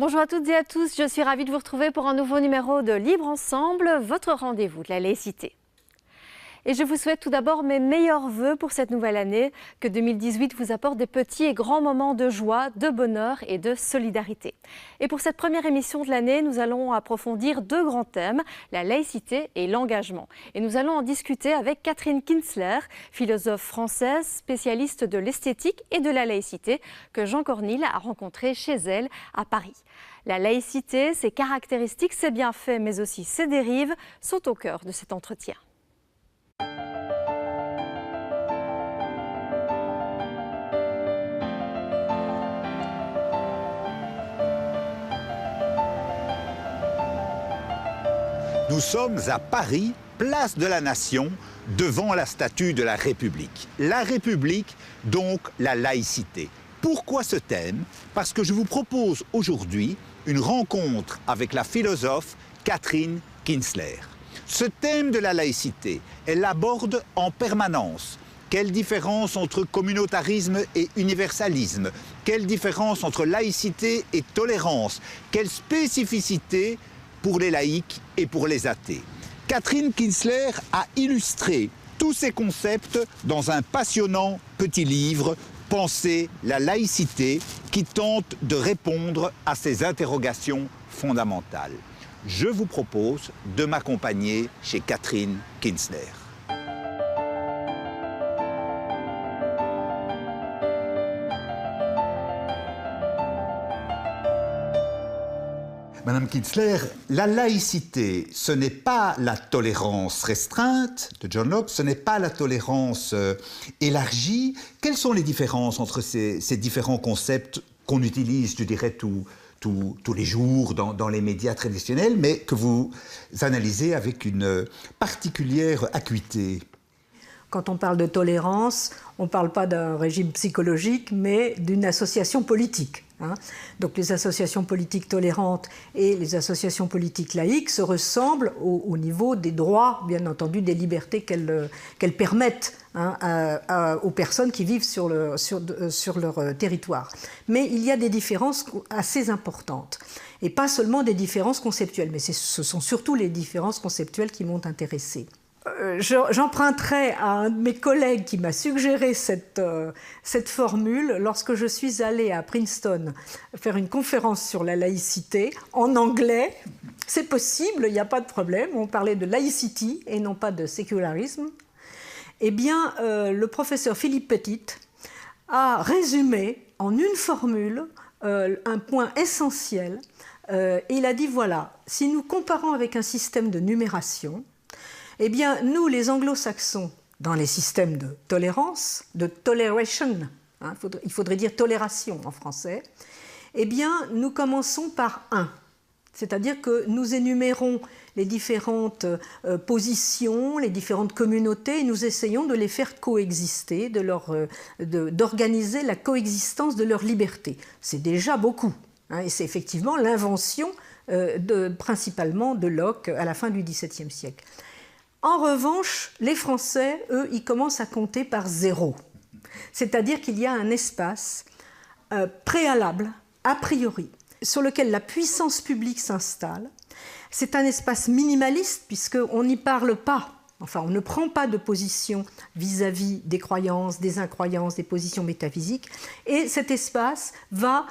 Bonjour à toutes et à tous, je suis ravie de vous retrouver pour un nouveau numéro de Libre Ensemble, votre rendez-vous de la laïcité. Et je vous souhaite tout d'abord mes meilleurs vœux pour cette nouvelle année, que 2018 vous apporte des petits et grands moments de joie, de bonheur et de solidarité. Et pour cette première émission de l'année, nous allons approfondir deux grands thèmes, la laïcité et l'engagement. Et nous allons en discuter avec Catherine Kinsler, philosophe française, spécialiste de l'esthétique et de la laïcité, que Jean Cornille a rencontrée chez elle à Paris. La laïcité, ses caractéristiques, ses bienfaits, mais aussi ses dérives, sont au cœur de cet entretien. Nous sommes à Paris, place de la Nation, devant la statue de la République. La République, donc la laïcité. Pourquoi ce thème? Parce que je vous propose aujourd'hui une rencontre avec la philosophe Catherine Kinsler. Ce thème de la laïcité, elle l'aborde en permanence. Quelle différence entre communautarisme et universalisme? Quelle différence entre laïcité et tolérance? Quelle spécificité pour les laïcs et pour les athées? Catherine Kinsler a illustré tous ces concepts dans un passionnant petit livre, Penser la laïcité, qui tente de répondre à ces interrogations fondamentales. Je vous propose de m'accompagner chez Catherine Kinsler. Madame Kinsler, la laïcité, ce n'est pas la tolérance restreinte de John Locke, ce n'est pas la tolérance élargie. Quelles sont les différences entre ces différents concepts qu'on utilise, je dirais, tous les jours dans les médias traditionnels, mais que vous analysez avec une particulière acuité? Quand on parle de tolérance, on ne parle pas d'un régime psychologique, mais d'une association politique. Donc les associations politiques tolérantes et les associations politiques laïques se ressemblent au niveau des droits, bien entendu, des libertés qu'elles permettent aux personnes qui vivent sur leur territoire. Mais il y a des différences assez importantes. Et pas seulement des différences conceptuelles, mais ce sont surtout les différences conceptuelles qui m'ont intéressée. J'emprunterai à un de mes collègues qui m'a suggéré cette formule lorsque je suis allée à Princeton faire une conférence sur la laïcité en anglais. C'est possible, il n'y a pas de problème, on parlait de laïcity et non pas de sécularisme. Eh bien, le professeur Philippe Petit a résumé en une formule un point essentiel. Il a dit, voilà, si nous comparons avec un système de numération, eh bien, nous, les anglo-saxons, dans les systèmes de tolérance, de toleration, il faudrait dire tolération en français, eh bien, nous commençons par 1. C'est-à-dire que nous énumérons les différentes positions, les différentes communautés, et nous essayons de les faire coexister, d'organiser la coexistence de leur liberté. C'est déjà beaucoup, et c'est effectivement l'invention principalement de Locke à la fin du XVIIe siècle. En revanche, les Français, eux, ils commencent à compter par 0. C'est-à-dire qu'il y a un espace préalable, a priori, sur lequel la puissance publique s'installe. C'est un espace minimaliste, puisqu'on n'y parle pas, enfin, on ne prend pas de position vis-à-vis des croyances, des incroyances, des positions métaphysiques. Et cet espace va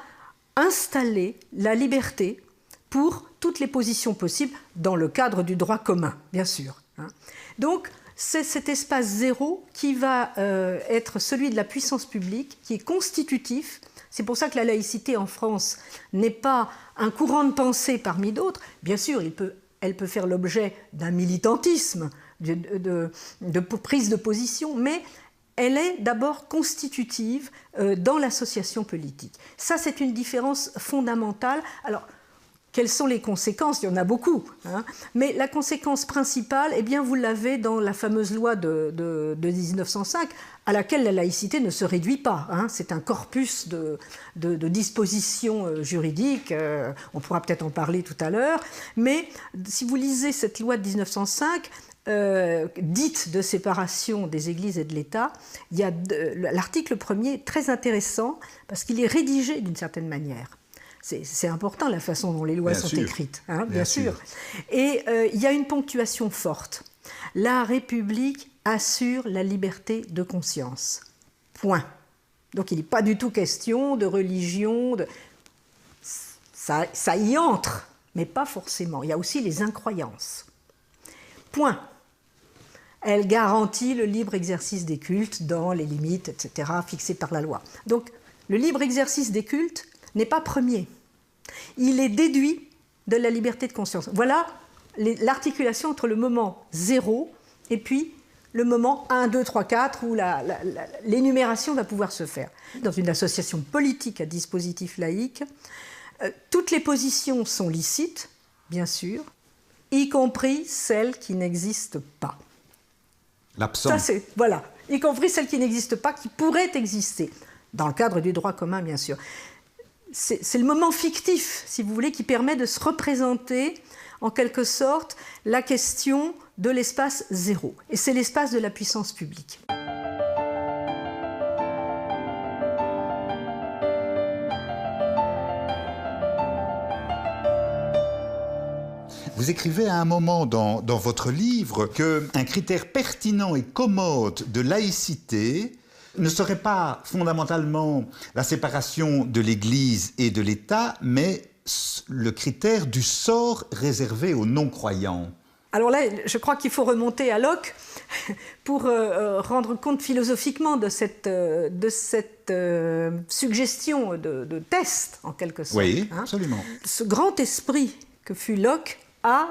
installer la liberté pour toutes les positions possibles, dans le cadre du droit commun, bien sûr. Donc, c'est cet espace 0 qui va être celui de la puissance publique, qui est constitutif. C'est pour ça que la laïcité en France n'est pas un courant de pensée parmi d'autres. Bien sûr, elle peut faire l'objet d'un militantisme, de prise de position, mais elle est d'abord constitutive dans l'association politique. Ça, c'est une différence fondamentale. Alors, quelles sont les conséquences? Il y en a beaucoup. Mais la conséquence principale, eh bien, vous l'avez dans la fameuse loi de 1905, à laquelle la laïcité ne se réduit pas. C'est un corpus de dispositions juridiques. On pourra peut-être en parler tout à l'heure. Mais si vous lisez cette loi de 1905, dite de séparation des églises et de l'État, il y a l'article 1er très intéressant parce qu'il est rédigé d'une certaine manière. C'est important la façon dont les lois sont écrites, hein, bien sûr. Et il y a une ponctuation forte. La République assure la liberté de conscience. Point. Donc il n'est pas du tout question de religion, ça y entre, mais pas forcément. Il y a aussi les incroyances. Point. Elle garantit le libre exercice des cultes dans les limites, etc., fixées par la loi. Donc le libre exercice des cultes n'est pas premier. Il est déduit de la liberté de conscience. Voilà l'articulation entre le moment 0 et puis le moment 1, 2, 3, 4 où l'énumération va pouvoir se faire. Dans une association politique à dispositif laïque, toutes les positions sont licites, bien sûr, y compris celles qui n'existent pas. L'absent. Ça, voilà, y compris celles qui n'existent pas, qui pourraient exister, dans le cadre du droit commun, bien sûr. C'est le moment fictif, si vous voulez, qui permet de se représenter, en quelque sorte, la question de l'espace zéro. Et c'est l'espace de la puissance publique. Vous écrivez à un moment dans votre livre qu'un critère pertinent et commode de laïcité ne serait pas fondamentalement la séparation de l'Église et de l'État, mais le critère du sort réservé aux non-croyants. Alors là, je crois qu'il faut remonter à Locke pour rendre compte philosophiquement de cette suggestion de test, en quelque sorte. Oui, absolument. Ce grand esprit que fut Locke a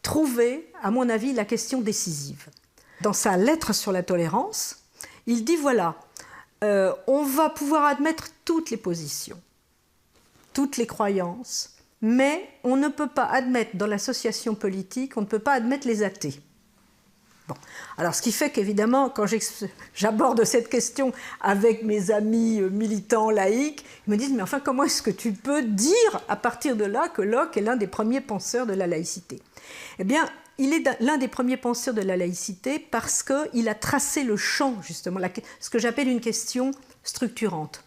trouvé, à mon avis, la question décisive. Dans sa lettre sur la tolérance, il dit, voilà, on va pouvoir admettre toutes les positions, toutes les croyances, mais on ne peut pas admettre dans l'association politique, on ne peut pas admettre les athées. Bon. Alors, ce qui fait qu'évidemment, quand j'aborde cette question avec mes amis militants laïcs, ils me disent, mais enfin, comment est-ce que tu peux dire à partir de là que Locke est l'un des premiers penseurs de la laïcité? Eh bien, il est l'un des premiers penseurs de la laïcité parce qu'il a tracé le champ, justement, ce que j'appelle une question structurante.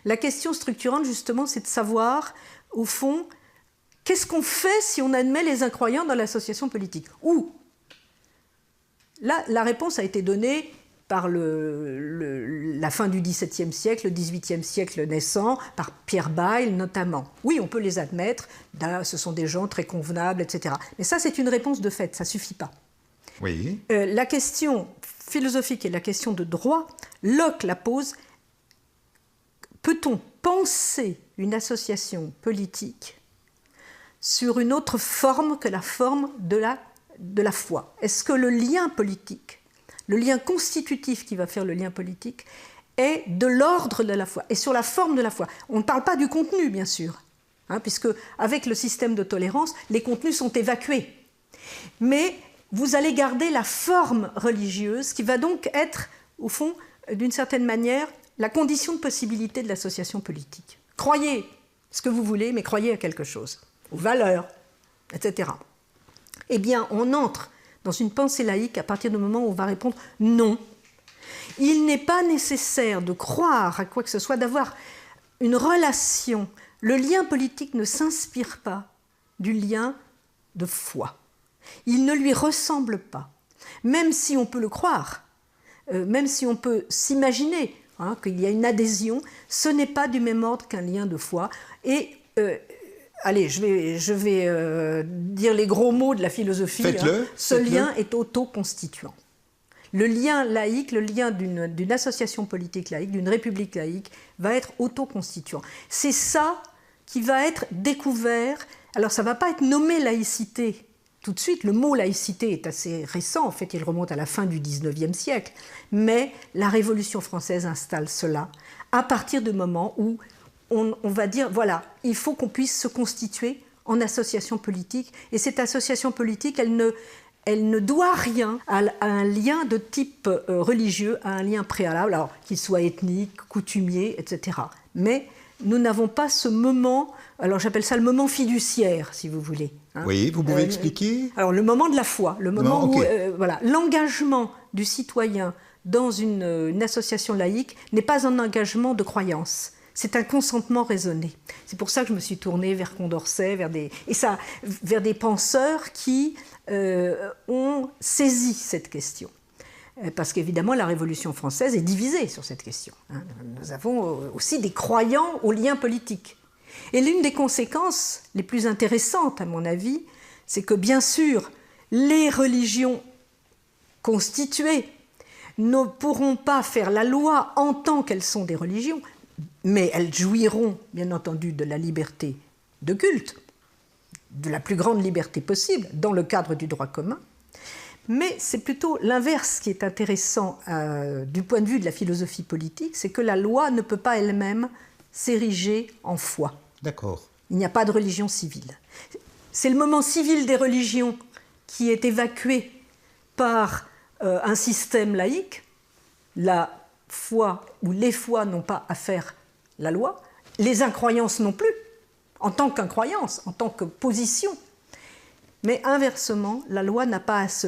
La question structurante, justement, c'est de savoir, au fond, qu'est-ce qu'on fait si on admet les incroyants dans l'association politique? Ou, là, la réponse a été donnée par la fin du XVIIe siècle, le XVIIIe siècle naissant, par Pierre Bayle notamment. Oui, on peut les admettre, ce sont des gens très convenables, etc. Mais ça, c'est une réponse de fait, ça ne suffit pas. Oui. La question philosophique et la question de droit, Locke la pose. Peut-on penser une association politique sur une autre forme que la forme de la foi? Est-ce que le lien politique, le lien constitutif qui va faire le lien politique, est de l'ordre de la foi et sur la forme de la foi? On ne parle pas du contenu, bien sûr, puisque avec le système de tolérance, les contenus sont évacués. Mais vous allez garder la forme religieuse qui va donc être, au fond, d'une certaine manière, la condition de possibilité de l'association politique. Croyez ce que vous voulez, mais croyez à quelque chose, aux valeurs, etc. Eh bien, on entre dans une pensée laïque à partir du moment où on va répondre non. Il n'est pas nécessaire de croire à quoi que ce soit, d'avoir une relation. Le lien politique ne s'inspire pas du lien de foi. Il ne lui ressemble pas. Même si on peut le croire, même si on peut s'imaginer qu'il y a une adhésion, ce n'est pas du même ordre qu'un lien de foi. Et allez, je vais dire les gros mots de la philosophie. Faites-le. Ce lien est autoconstituant. Le lien laïque, le lien d'une association politique laïque, d'une république laïque, va être autoconstituant. C'est ça qui va être découvert. Alors, ça ne va pas être nommé laïcité tout de suite. Le mot laïcité est assez récent. En fait, il remonte à la fin du XIXe siècle. Mais la Révolution française installe cela à partir du moment où on va dire, voilà, il faut qu'on puisse se constituer en association politique. Et cette association politique, elle ne doit rien à un lien de type religieux, à un lien préalable, alors qu'il soit ethnique, coutumier, etc. Mais nous n'avons pas ce moment, alors j'appelle ça le moment fiduciaire, si vous voulez. Oui, vous pouvez expliquer? Alors le moment de la foi, le moment où voilà, l'engagement du citoyen dans une association laïque n'est pas un engagement de croyance. c'est un consentement raisonné. C'est pour ça que je me suis tournée vers Condorcet, vers des penseurs qui ont saisi cette question. Parce qu'évidemment, la Révolution française est divisée sur cette question. Nous avons aussi des croyants aux liens politiques. Et l'une des conséquences les plus intéressantes, à mon avis, c'est que, bien sûr, les religions constituées ne pourront pas faire la loi en tant qu'elles sont des religions, mais elles jouiront, bien entendu, de la liberté de culte, de la plus grande liberté possible, dans le cadre du droit commun. Mais c'est plutôt l'inverse qui est intéressant du point de vue de la philosophie politique, c'est que la loi ne peut pas elle-même s'ériger en foi. D'accord. Il n'y a pas de religion civile. C'est le moment civil des religions qui est évacué par un système laïque. La foi ou les foi n'ont pas à faire la loi, les incroyances non plus, en tant qu'incroyance, en tant que position. Mais inversement, la loi n'a pas à se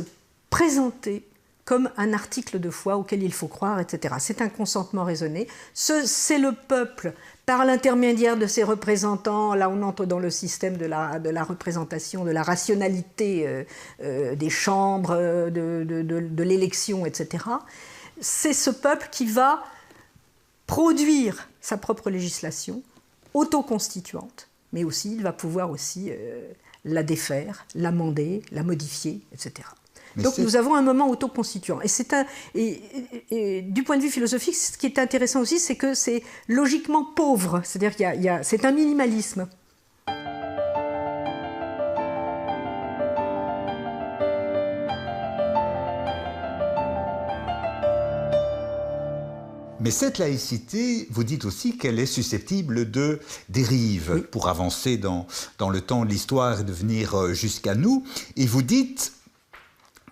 présenter comme un article de foi auquel il faut croire, etc. C'est un consentement raisonné. C'est le peuple, par l'intermédiaire de ses représentants, là on entre dans le système de la représentation, de la rationalité des chambres, de l'élection, etc. C'est ce peuple qui va produire sa propre législation, autoconstituante, mais aussi il va pouvoir aussi la défaire, l'amender, la modifier, etc. Donc nous avons un moment autoconstituant. Et du point de vue philosophique, ce qui est intéressant aussi, c'est que c'est logiquement pauvre. C'est-à-dire c'est un minimalisme. Mais cette laïcité, vous dites aussi qu'elle est susceptible de dérives, oui, pour avancer dans le temps de l'histoire et de venir jusqu'à nous. Et vous dites...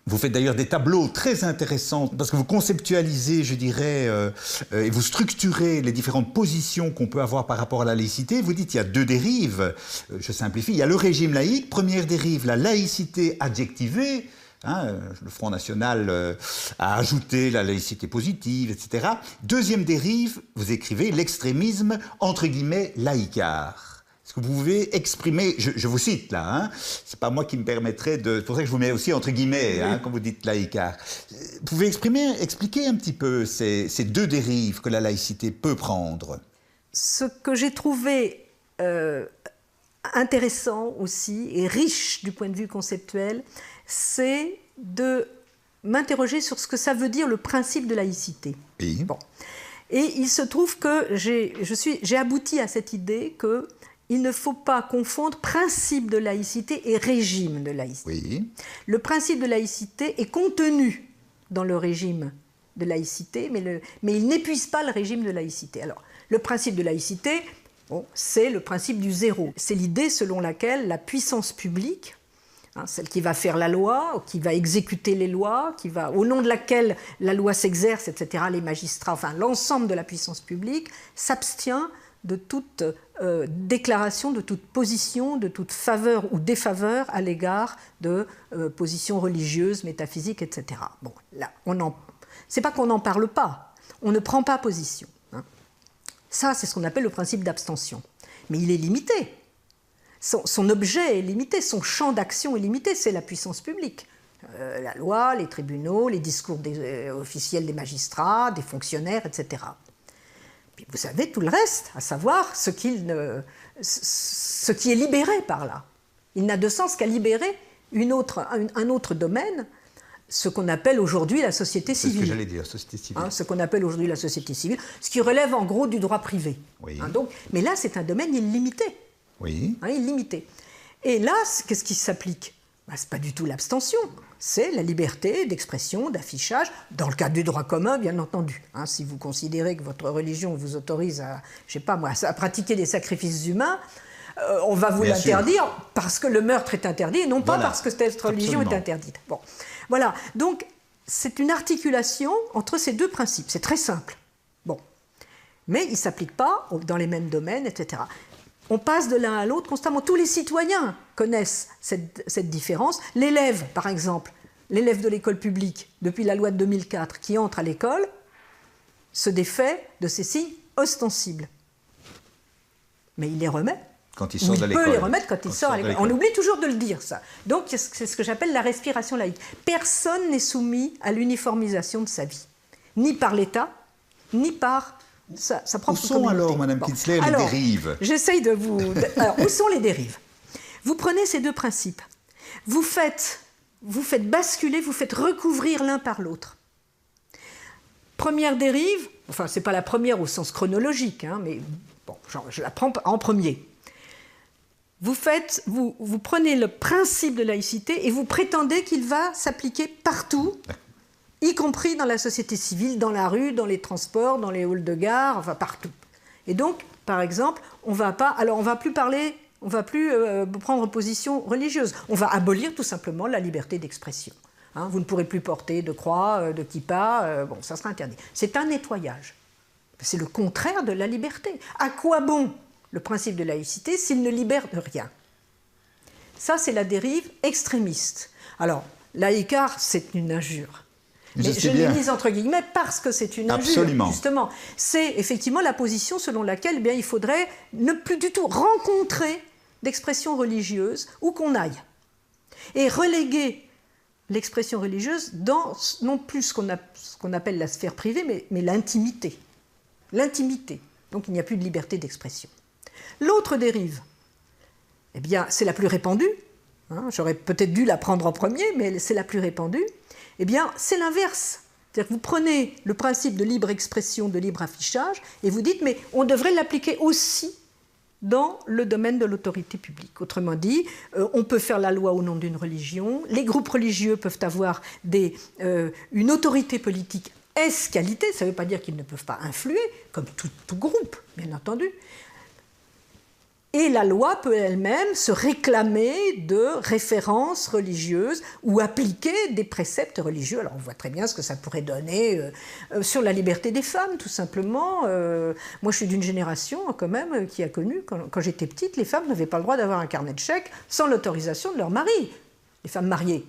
Vous faites d'ailleurs des tableaux très intéressants parce que vous conceptualisez, je dirais, et vous structurez les différentes positions qu'on peut avoir par rapport à la laïcité. Vous dites qu'il y a deux dérives, je simplifie. Il y a le régime laïque, première dérive, la laïcité adjectivée. Le Front National a ajouté la laïcité positive, etc. Deuxième dérive, vous écrivez l'extrémisme, entre guillemets, laïcard. Est-ce que vous pouvez exprimer, je vous cite là, c'est pas moi qui me permettrai de... C'est pour ça que je vous mets aussi entre guillemets, quand vous dites laïcard. Vous pouvez expliquer un petit peu ces deux dérives que la laïcité peut prendre? Ce que j'ai trouvé intéressant aussi et riche du point de vue conceptuel, c'est de m'interroger sur ce que ça veut dire le principe de laïcité. Oui. Bon. Et il se trouve que j'ai abouti à cette idée que il ne faut pas confondre principe de laïcité et régime de laïcité. Oui. Le principe de laïcité est contenu dans le régime de laïcité, mais il n'épuise pas le régime de laïcité. Alors, le principe de laïcité, c'est le principe du zéro. C'est l'idée selon laquelle la puissance publique, celle qui va faire la loi, qui va exécuter les lois, au nom de laquelle la loi s'exerce, etc., les magistrats, enfin l'ensemble de la puissance publique, s'abstient de toute déclaration, de toute position, de toute faveur ou défaveur à l'égard de positions religieuses, métaphysiques, etc. Bon, là, c'est pas qu'on n'en parle pas, on ne prend pas position. Ça, c'est ce qu'on appelle le principe d'abstention. Mais il est limité. Son objet est limité, son champ d'action est limité, c'est la puissance publique. La loi, les tribunaux, les discours officiels des magistrats, des fonctionnaires, etc. Puis vous savez tout le reste, à savoir ce qui est libéré par là. Il n'a de sens qu'à libérer un autre domaine, ce qu'on appelle aujourd'hui la société civile. C'est ce que j'allais dire, société civile. Ce qu'on appelle aujourd'hui la société civile, ce qui relève en gros du droit privé. Oui. Mais là, c'est un domaine illimité. Oui. Illimité. Et là, qu'est-ce qui s'applique ? Ce n'est pas du tout l'abstention, c'est la liberté d'expression, d'affichage, dans le cadre du droit commun, bien entendu. Si vous considérez que votre religion vous autorise à pratiquer des sacrifices humains, on va vous l'interdire parce que le meurtre est interdit, et non pas parce que cette religion est interdite. Bon. Voilà, donc c'est une articulation entre ces deux principes, c'est très simple. Bon. Mais ils ne s'appliquent pas dans les mêmes domaines, etc. On passe de l'un à l'autre constamment. Tous les citoyens connaissent cette différence. L'élève, par exemple, l'élève de l'école publique, depuis la loi de 2004, qui entre à l'école, se défait de ces signes ostensibles. mais il les remet. Quand il sort de l'école. Il peut les remettre quand il sort à l'école. On oublie toujours de le dire, ça. Donc, c'est ce que j'appelle la respiration laïque. Personne n'est soumis à l'uniformisation de sa vie, ni par l'État, ni par sa propre communauté. Où sont alors, Madame Kienzler, les dérives? J'essaye de vous... Alors, où sont les dérives? Vous prenez ces deux principes. Vous faites basculer, vous faites recouvrir l'un par l'autre. Première dérive, enfin, ce n'est pas la première au sens chronologique, hein, mais bon, je la prends en premier. Vous prenez le principe de laïcité et vous prétendez qu'il va s'appliquer partout, y compris dans la société civile, dans la rue, dans les transports, dans les halls de gare, enfin partout. Et donc, par exemple, on va plus prendre position religieuse. On va abolir tout simplement la liberté d'expression. Hein, vous ne pourrez plus porter de croix, de kippa, bon, ça sera interdit. C'est un nettoyage. C'est le contraire de la liberté. À quoi bon le principe de laïcité s'il ne libère de rien? Ça, c'est la dérive extrémiste. Alors, laïcard, c'est une injure. Mais je l'ai mise entre guillemets parce que c'est une injure. Absolument. Justement, c'est effectivement la position selon laquelle il faudrait ne plus du tout rencontrer d'expression religieuse où qu'on aille. Et reléguer l'expression religieuse dans non plus ce qu'on appelle la sphère privée, mais l'intimité. L'intimité. Donc il n'y a plus de liberté d'expression. L'autre dérive, eh bien, c'est la plus répandue. Hein, j'aurais peut-être dû la prendre en premier, mais c'est la plus répandue. Eh bien, c'est l'inverse. C'est-à-dire que vous prenez le principe de libre expression, de libre affichage, et vous dites, mais on devrait l'appliquer aussi dans le domaine de l'autorité publique. Autrement dit, on peut faire la loi au nom d'une religion, les groupes religieux peuvent avoir une autorité politique ès-qualité, ça ne veut pas dire qu'ils ne peuvent pas influer, comme tout groupe, bien entendu. Et la loi peut elle-même se réclamer de références religieuses ou appliquer des préceptes religieux. Alors on voit très bien ce que ça pourrait donner sur la liberté des femmes, tout simplement. Moi je suis d'une génération quand même qui a connu, quand j'étais petite, les femmes n'avaient pas le droit d'avoir un carnet de chèques sans l'autorisation de leur mari, les femmes mariées.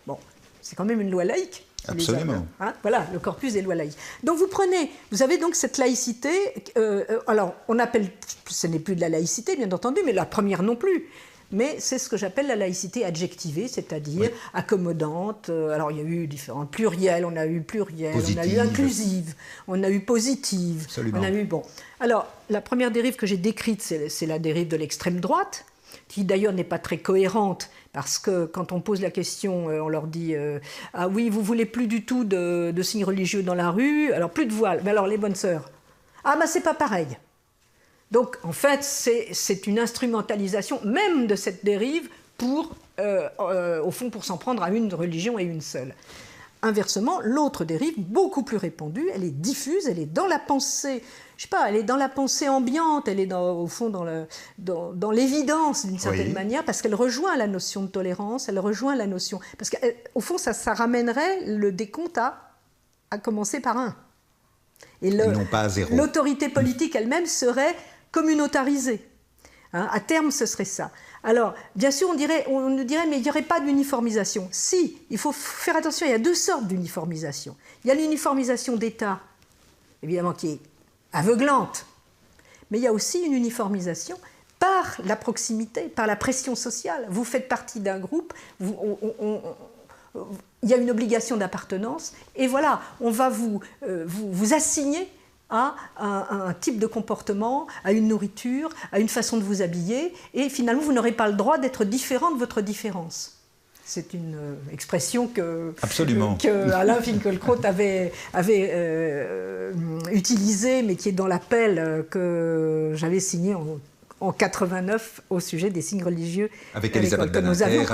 Bon, c'est quand même une loi laïque. Absolument. Hein, voilà, le corpus des lois laïques. Donc vous avez donc cette laïcité, alors on appelle, ce n'est plus de la laïcité bien entendu, mais la première non plus. Mais c'est ce que j'appelle la laïcité adjectivée, c'est-à-dire accommodante. Alors il y a eu différentes pluriels, on a eu positive. On a eu inclusive, on a eu positive. Absolument. On a eu bon. Alors la première dérive que j'ai décrite, c'est la dérive de l'extrême droite, qui d'ailleurs n'est pas très cohérente, parce que quand on pose la question, on leur dit « Ah oui, vous voulez plus du tout de signes religieux dans la rue, alors plus de voile, mais alors les bonnes sœurs. Ah ben c'est pas pareil. » Donc en fait, c'est une instrumentalisation même de cette dérive pour, au fond, pour s'en prendre à une religion et une seule. Inversement, l'autre dérive, beaucoup plus répandue, elle est diffuse, elle est dans la pensée, je sais pas, elle est dans la pensée ambiante, elle est au fond dans l'évidence d'une certaine manière, parce qu'elle rejoint la notion de tolérance, elle rejoint la notion... Parce qu'au fond, ça ramènerait le décompte à commencer par 1. Et non pas à 0. L'autorité politique elle-même serait communautarisée. Hein, à terme, ce serait ça. Alors, bien sûr, on nous dirait, mais il n'y aurait pas d'uniformisation. Si, il faut faire attention, il y a 2 sortes d'uniformisation. Il y a l'uniformisation d'État, évidemment, qui est aveuglante, mais il y a aussi une uniformisation par la proximité, par la pression sociale. Vous faites partie d'un groupe, il y a une obligation d'appartenance, et voilà, on va vous assigner à un type de comportement, à une nourriture, à une façon de vous habiller, et finalement vous n'aurez pas le droit d'être différent de votre différence. C'est une expression que Alain Finkielkraut avait utilisée, mais qui est dans l'appel que j'avais signé en 89 au sujet des signes religieux avec Elisabeth que nous avions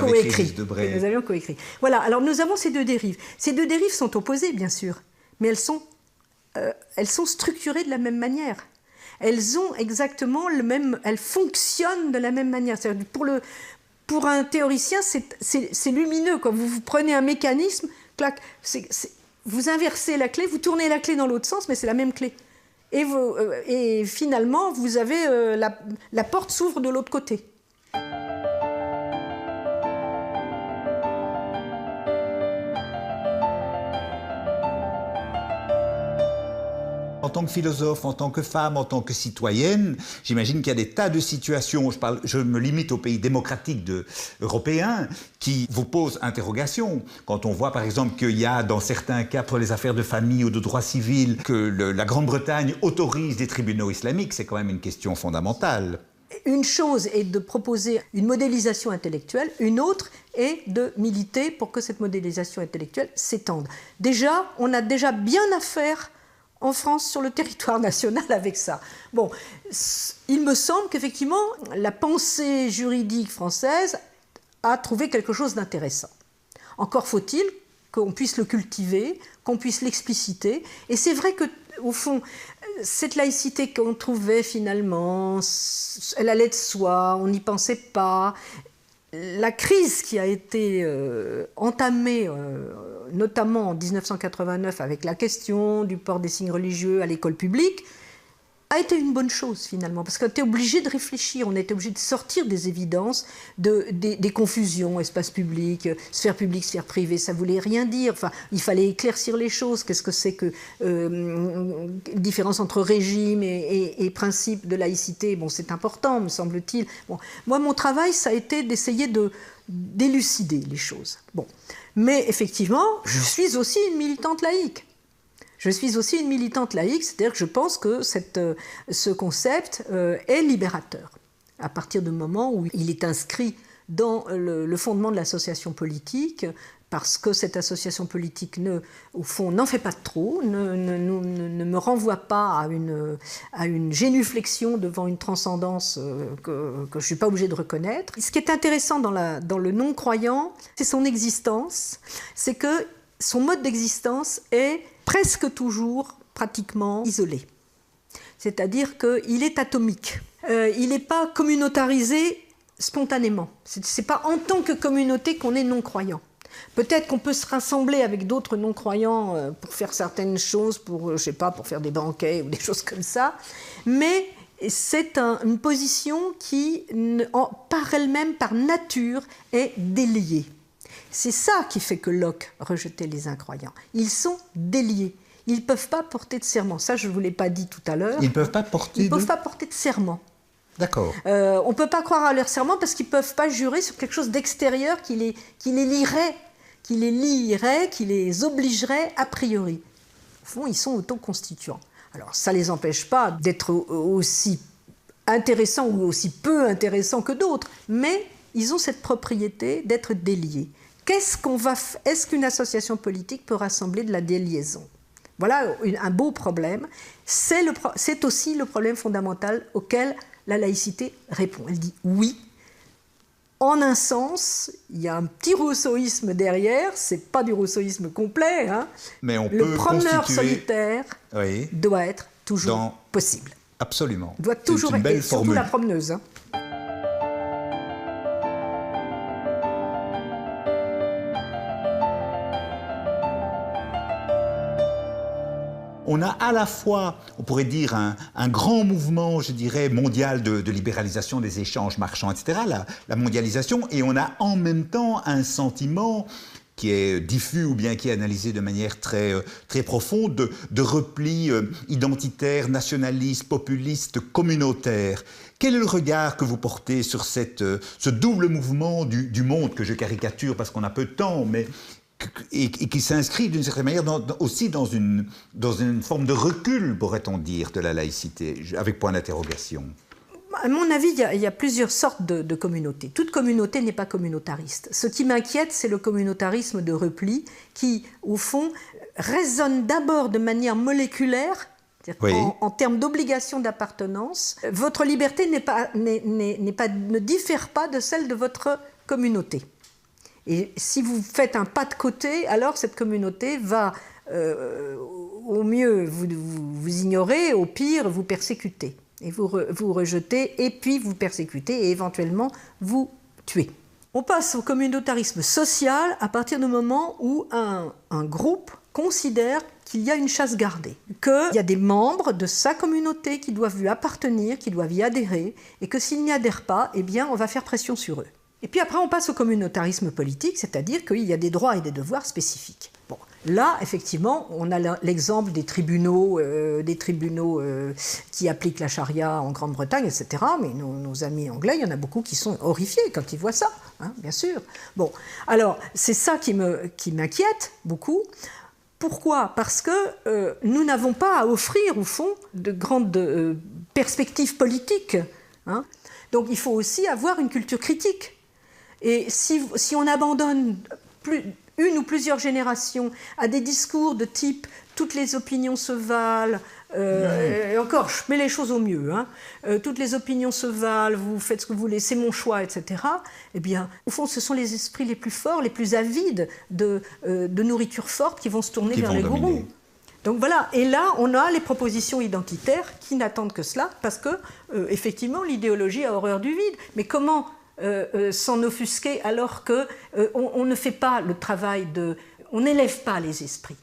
coécrit. Voilà, alors nous avons ces 2 dérives. Ces 2 dérives sont opposées, bien sûr, mais elles sont structurées de la même manière. Elles ont exactement elles fonctionnent de la même manière. C'est-à-dire pour un théoricien, c'est lumineux. Quand vous prenez un mécanisme, clac, vous inversez la clé, vous tournez la clé dans l'autre sens, mais c'est la même clé. Et finalement, vous avez la porte s'ouvre de l'autre côté. En tant que philosophe, en tant que femme, en tant que citoyenne, j'imagine qu'il y a des tas de situations, je me limite aux pays démocratiques européens, qui vous posent interrogation. Quand on voit par exemple qu'il y a dans certains cas pour les affaires de famille ou de droit civil que la Grande-Bretagne autorise des tribunaux islamiques, c'est quand même une question fondamentale. Une chose est de proposer une modélisation intellectuelle, une autre est de militer pour que cette modélisation intellectuelle s'étende. Déjà, on a déjà bien à faire en France, sur le territoire national, avec ça. Bon, il me semble qu'effectivement, la pensée juridique française a trouvé quelque chose d'intéressant. Encore faut-il qu'on puisse le cultiver, qu'on puisse l'expliciter. Et c'est vrai qu'au fond, cette laïcité qu'on trouvait finalement, elle allait de soi, on n'y pensait pas. La crise qui a été entamée, notamment en 1989, avec la question du port des signes religieux à l'école publique, a été une bonne chose finalement, parce qu'on était obligé de réfléchir, on était obligé de sortir des évidences, des confusions, espace public, sphère publique, sphère privée, ça voulait rien dire. Enfin, il fallait éclaircir les choses. Qu'est-ce que c'est que différence entre régime et principe de laïcité? Bon, c'est important, me semble-t-il. Bon, moi, mon travail, ça a été d'essayer d'élucider les choses. Bon, mais effectivement, je suis aussi une militante laïque. Je suis aussi une militante laïque, c'est-à-dire que je pense que ce concept est libérateur. À partir du moment où il est inscrit dans le fondement de l'association politique, parce que cette association politique, au fond, n'en fait pas trop, ne me renvoie pas à une génuflexion devant une transcendance que je ne suis pas obligée de reconnaître. Ce qui est intéressant dans le non-croyant, c'est son existence, c'est que son mode d'existence est presque toujours pratiquement isolé. C'est-à-dire qu'il est atomique. Il n'est pas communautarisé spontanément. Ce n'est pas en tant que communauté qu'on est non-croyant. Peut-être qu'on peut se rassembler avec d'autres non-croyants pour faire certaines choses, pour faire des banquets ou des choses comme ça, mais c'est une position qui, par elle-même, par nature, est déliée. C'est ça qui fait que Locke rejetait les incroyants. Ils sont déliés. Ils ne peuvent pas porter de serment. Ça, je ne vous l'ai pas dit tout à l'heure. Ils ne peuvent pas porter de serment. D'accord. On ne peut pas croire à leur serment parce qu'ils ne peuvent pas jurer sur quelque chose d'extérieur qui les lierait, qui les obligerait a priori. Au fond, ils sont autoconstituants. Alors, ça ne les empêche pas d'être aussi intéressants ou aussi peu intéressants que d'autres, mais ils ont cette propriété d'être déliés. Est-ce qu'une association politique peut rassembler de la déliaison? Voilà un beau problème. C'est aussi le problème fondamental auquel la laïcité répond. Elle dit oui. En un sens, il y a un petit rousseauisme derrière, c'est pas du rousseauisme complet, hein. Mais le promeneur solitaire doit être toujours possible. Absolument. Doit toujours être, surtout la promeneuse. Hein. On a à la fois, on pourrait dire, un grand mouvement, je dirais, mondial de libéralisation des échanges marchands, etc., la mondialisation, et on a en même temps un sentiment qui est diffus ou bien qui est analysé de manière très, très profonde, de repli identitaire, nationaliste, populiste, communautaire. Quel est le regard que vous portez sur ce double mouvement du monde que je caricature parce qu'on a peu de temps, mais et qui s'inscrit d'une certaine manière aussi dans une forme de recul, pourrait-on dire, de la laïcité, avec point d'interrogation? À mon avis, il y a plusieurs sortes de communautés. Toute communauté n'est pas communautariste. Ce qui m'inquiète, c'est le communautarisme de repli qui, au fond, résonne d'abord de manière moléculaire, oui. En termes d'obligation d'appartenance. Votre liberté ne diffère pas de celle de votre communauté. Et si vous faites un pas de côté, alors cette communauté va, au mieux, vous ignorer, au pire, vous persécuter. Et vous rejeter, et puis vous persécuter, et éventuellement vous tuer. On passe au communautarisme social à partir du moment où un groupe considère qu'il y a une chasse gardée, qu'il y a des membres de sa communauté qui doivent lui appartenir, qui doivent y adhérer, et que s'ils n'y adhèrent pas, eh bien, on va faire pression sur eux. Et puis après, on passe au communautarisme politique, c'est-à-dire qu'il y a des droits et des devoirs spécifiques. Bon, Là, effectivement, on a l'exemple des tribunaux qui appliquent la charia en Grande-Bretagne, etc. Mais nos amis anglais, il y en a beaucoup qui sont horrifiés quand ils voient ça, hein, bien sûr. Bon, alors, c'est ça qui m'inquiète beaucoup. Pourquoi ? Parce que nous n'avons pas à offrir, au fond, de grandes perspectives politiques, hein. Donc, il faut aussi avoir une culture critique. Et si on abandonne une ou plusieurs générations à des discours de type « toutes les opinions se valent », et encore, je mets les choses au mieux, hein, toutes les opinions se valent, vous faites ce que vous voulez, c'est mon choix, etc. Eh bien, au fond, ce sont les esprits les plus forts, les plus avides de nourriture forte qui vont se tourner vers les gourous. Donc voilà, et là, on a les propositions identitaires qui n'attendent que cela, parce que, effectivement, l'idéologie a horreur du vide. Mais comment s'en offusquer alors qu'on ne fait pas le travail on n'élève pas les esprits.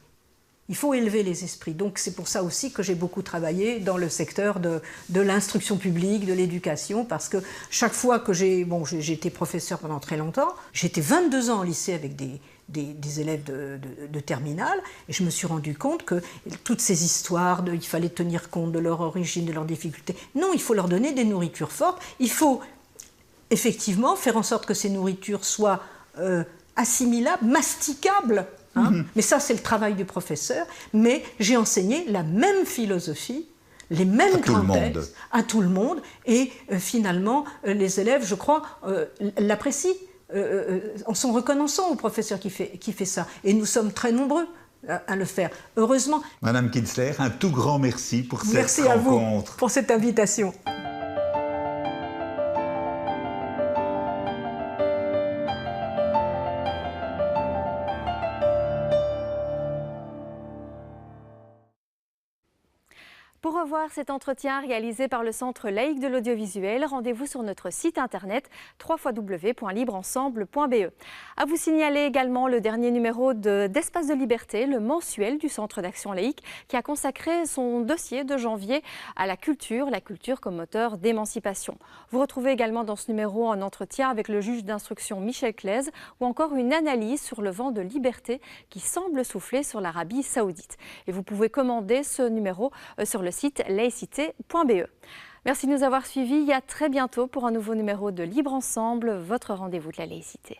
Il faut élever les esprits. Donc c'est pour ça aussi que j'ai beaucoup travaillé dans le secteur de l'instruction publique, de l'éducation, parce que chaque fois que j'ai été professeur pendant très longtemps, j'étais 22 ans au lycée avec des élèves de terminale, et je me suis rendu compte que toutes ces histoires il fallait tenir compte de leur origine, de leurs difficultés, non, il faut leur donner des nourritures fortes, il faut effectivement faire en sorte que ces nourritures soient assimilables, masticables, hein. Mais ça, c'est le travail du professeur. Mais j'ai enseigné la même philosophie, les mêmes grands textes à tout le monde. Et finalement, les élèves, je crois, l'apprécient en sont reconnaissants au professeur qui fait ça. Et nous sommes très nombreux à le faire, heureusement. Madame Kinsler, un tout grand merci pour cette rencontre. Merci à vous pour cette invitation. Pour revoir cet entretien réalisé par le Centre laïque de l'audiovisuel, rendez-vous sur notre site internet www.libreensemble.be. À vous signaler également le dernier numéro d'Espace de Liberté, le mensuel du Centre d'action laïque, qui a consacré son dossier de janvier à la culture comme moteur d'émancipation. Vous retrouvez également dans ce numéro un entretien avec le juge d'instruction Michel Claise ou encore une analyse sur le vent de liberté qui semble souffler sur l'Arabie saoudite. Et vous pouvez commander ce numéro sur le site laïcité.be. Merci de nous avoir suivis et à très bientôt pour un nouveau numéro de Libre Ensemble, votre rendez-vous de la laïcité.